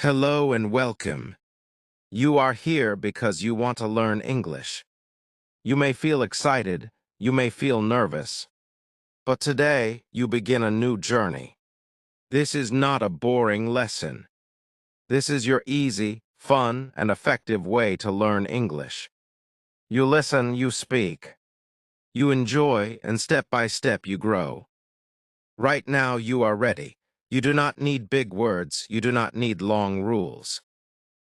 Hello and welcome. You are here because you want to learn English. You may feel excited, you may feel nervous, but today you begin a new journey. This is not a boring lesson. This is your easy, fun, and effective way to learn English. You listen, you speak. You enjoy, and step by step you grow. Right now you are ready. You do not need big words, you do not need long rules.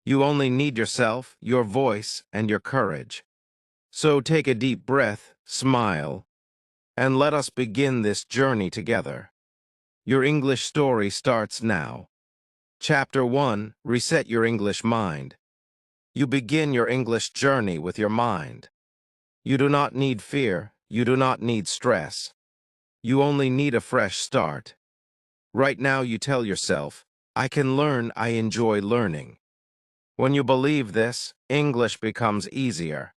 You only need yourself, your voice, and your courage. So take a deep breath, smile, and let us begin this journey together. Your English story starts now. Chapter 1, Reset Your English Mind. You begin your English journey with your mind. You do not need fear, you do not need stress. You only need a fresh start. Right now you tell yourself, I can learn, I enjoy learning. When you believe this, English becomes easier.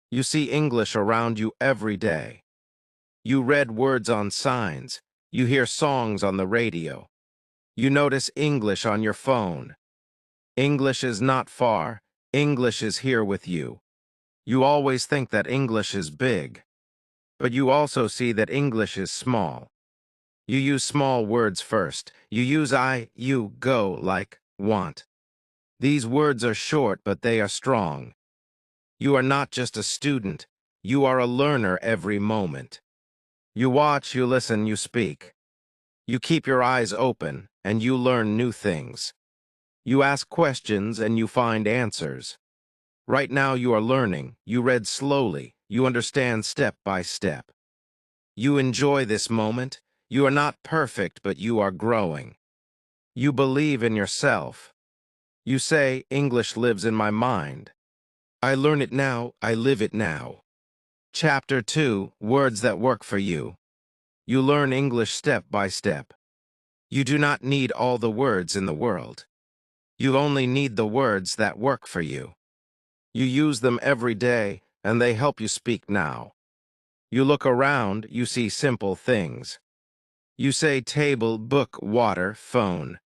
You see English around you every day. You read words on signs. You hear songs on the radio. You notice English on your phone. English is not far. English is here with you. You always think that English is big, but you also see that English is small. You use small words first. You use I, you, go, like, want. These words are short, but they are strong. You are not just a student, you are a learner every moment. You watch, you listen, you speak. You keep your eyes open, and you learn new things. You ask questions, and you find answers. Right now you are learning, you read slowly, you understand step by step. You enjoy this moment. You are not perfect, but you are growing. You believe in yourself. You say, English lives in my mind. I learn it now, I live it now. Chapter 2, Words that Work for You. You learn English step by step. You do not need all the words in the world. You only need the words that work for you. You use them every day, and they help you speak now. You look around, you see simple things. You say table, book, water, phone.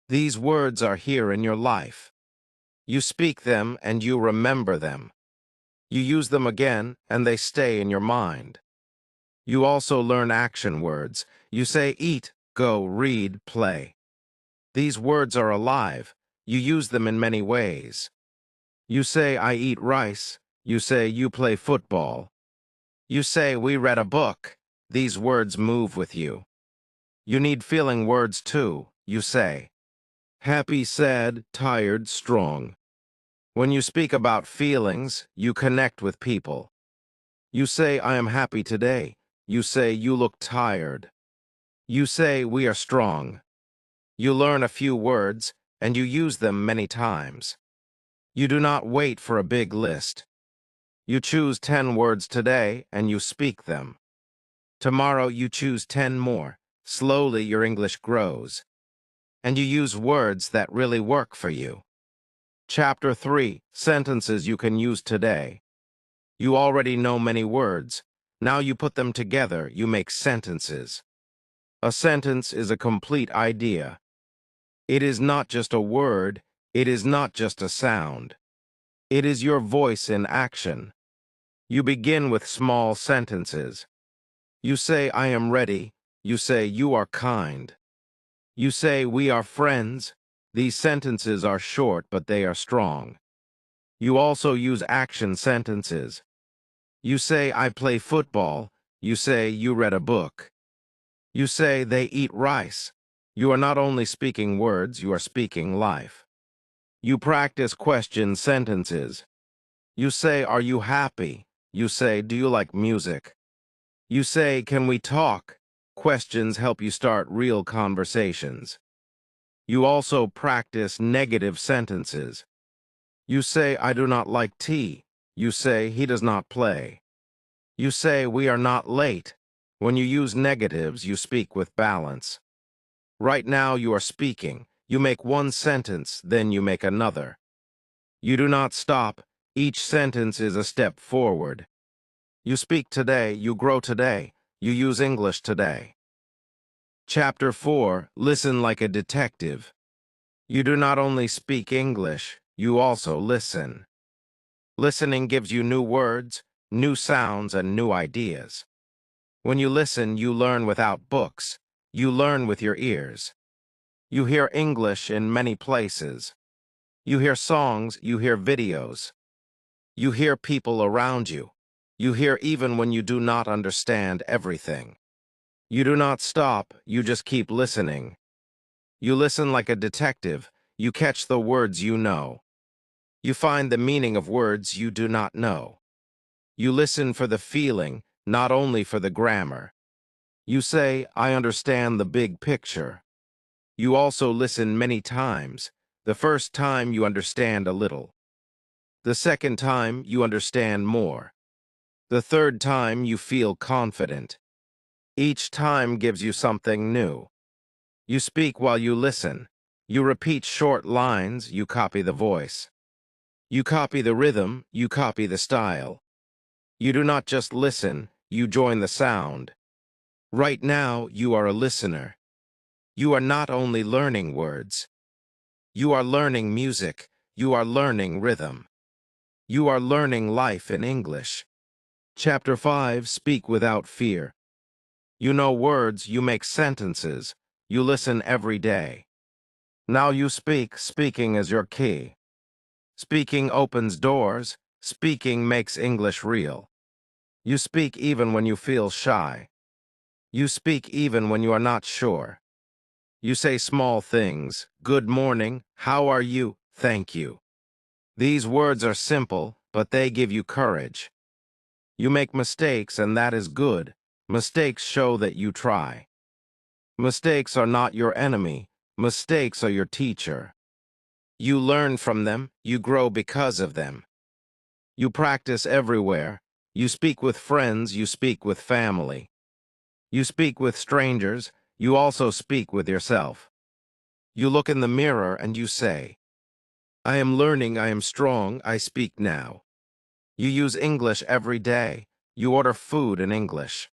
These words are here in your life. You speak them, and you remember them. You use them again, and they stay in your mind. You also learn action words. You say eat, go, read, play. These words are alive. You use them in many ways. You say I eat rice. You say you play football. You say we read a book. These words move with you. You need feeling words too. You say happy, sad, tired, strong. When you speak about feelings, you connect with people. You say I am happy today. You say you look tired. You say we are strong. You learn a few words, and you use them many times. You do not wait for a big list. You choose 10 words today, and you speak them. Tomorrow you choose 10 more. Slowly your English grows. And you use words that really work for you. Chapter 3, Sentences you can use today. You already know many words. Now you put them together, you make sentences. A sentence is a complete idea. It is not just a word, it is not just a sound. It is your voice in action. You begin with small sentences. You say, I am ready. You say, you are kind. You say, we are friends. These sentences are short, but they are strong. You also use action sentences. You say, I play football. You say, you read a book. You say, they eat rice. You are not only speaking words, you are speaking life. You practice question sentences. You say, are you happy? You say, do you like music? You say, can we talk? Questions help you start real conversations. You also practice negative sentences. You say, I do not like tea. You say, he does not play. You say, we are not late. When you use negatives, you speak with balance. Right now you are speaking. You make one sentence, then you make another. You do not stop. Each sentence is a step forward. You speak today, you grow today, you use English today. Chapter 4, Listen like a detective. You do not only speak English, you also listen. Listening gives you new words, new sounds, and new ideas. When you listen, you learn without books. You learn with your ears. You hear English in many places. You hear songs, you hear videos. You hear people around you. You hear even when you do not understand everything. You do not stop, you just keep listening. You listen like a detective. You catch the words you know. You find the meaning of words you do not know. You listen for the feeling, not only for the grammar. You say, I understand the big picture. You also listen many times. The first time you understand a little. The second time you understand more. The third time you feel confident. Each time gives you something new. You speak while you listen. You repeat short lines, you copy the voice. You copy the rhythm, you copy the style. You do not just listen, you join the sound. Right now, you are a listener. You are not only learning words. You are learning music. You are learning rhythm. You are learning life in English. Chapter 5, Speak Without Fear. You know words, you make sentences. You listen every day. Now you speak, speaking is your key. Speaking opens doors. Speaking makes English real. You speak even when you feel shy. You speak even when you are not sure. You say small things. Good morning, how are you, thank you. These words are simple, but they give you courage. You make mistakes, and that is good. Mistakes show that you try. Mistakes are not your enemy. Mistakes are your teacher. You learn from them, you grow because of them. You practice everywhere. You speak with friends, you speak with family. You speak with strangers, you also speak with yourself. You look in the mirror and you say, I am learning, I am strong, I speak now. You use English every day. You order food in English.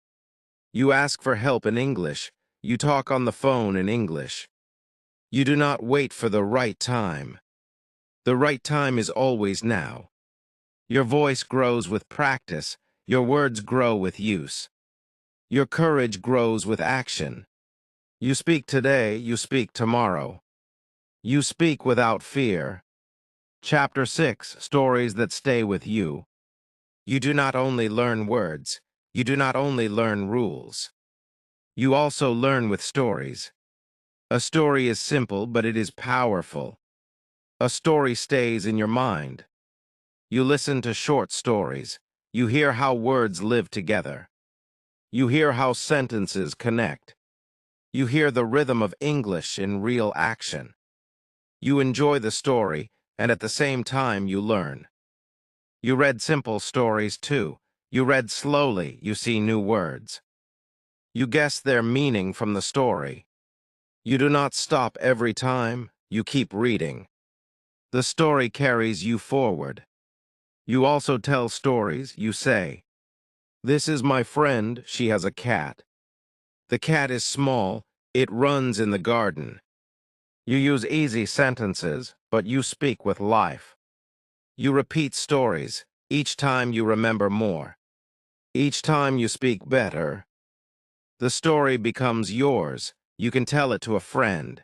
You ask for help in English. You talk on the phone in English. You do not wait for the right time. The right time is always now. Your voice grows with practice. Your words grow with use. Your courage grows with action. You speak today, you speak tomorrow. You speak without fear. Chapter 6, Stories that Stay with You. You do not only learn words, you do not only learn rules. You also learn with stories. A story is simple, but it is powerful. A story stays in your mind. You listen to short stories. You hear how words live together. You hear how sentences connect. You hear the rhythm of English in real action. You enjoy the story, and at the same time you learn. You read simple stories too. You read slowly, you see new words. You guess their meaning from the story. You do not stop every time, you keep reading. The story carries you forward. You also tell stories, you say, this is my friend, she has a cat. The cat is small, it runs in the garden. You use easy sentences, but you speak with life. You repeat stories, each time you remember more. Each time you speak better. The story becomes yours. You can tell it to a friend.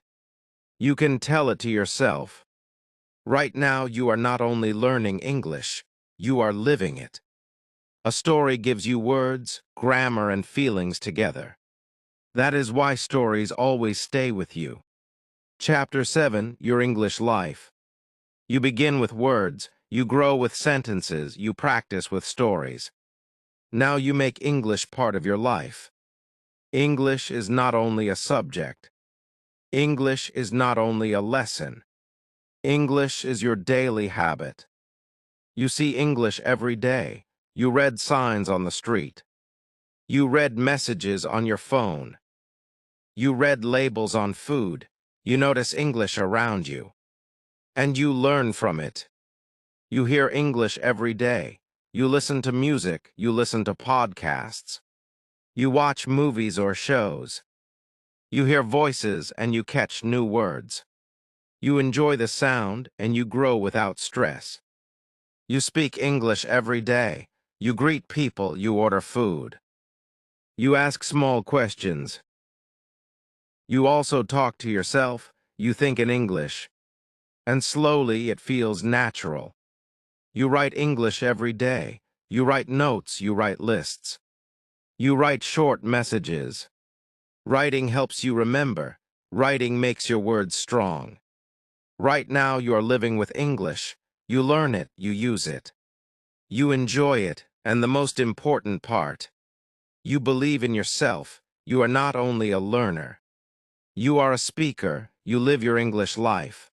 You can tell it to yourself. Right now, you are not only learning English, you are living it. A story gives you words, grammar, and feelings together. That is why stories always stay with you. Chapter 7, Your English Life. You begin with words, you grow with sentences, you practice with stories. Now you make English part of your life. English is not only a subject. English is not only a lesson. English is your daily habit. You see English every day. You read signs on the street. You read messages on your phone. You read labels on food. You notice English around you. And you learn from it. You hear English every day. You listen to music. You listen to podcasts. You watch movies or shows. You hear voices and you catch new words. You enjoy the sound and you grow without stress. You speak English every day. You greet people, you order food. You ask small questions. You also talk to yourself, you think in English. And slowly it feels natural. You write English every day. You write notes, you write lists. You write short messages. Writing helps you remember. Writing makes your words strong. Right now you are living with English. You learn it, you use it. You enjoy it, and the most important part, you believe in yourself. You are not only a learner. You are a speaker. You live your English life.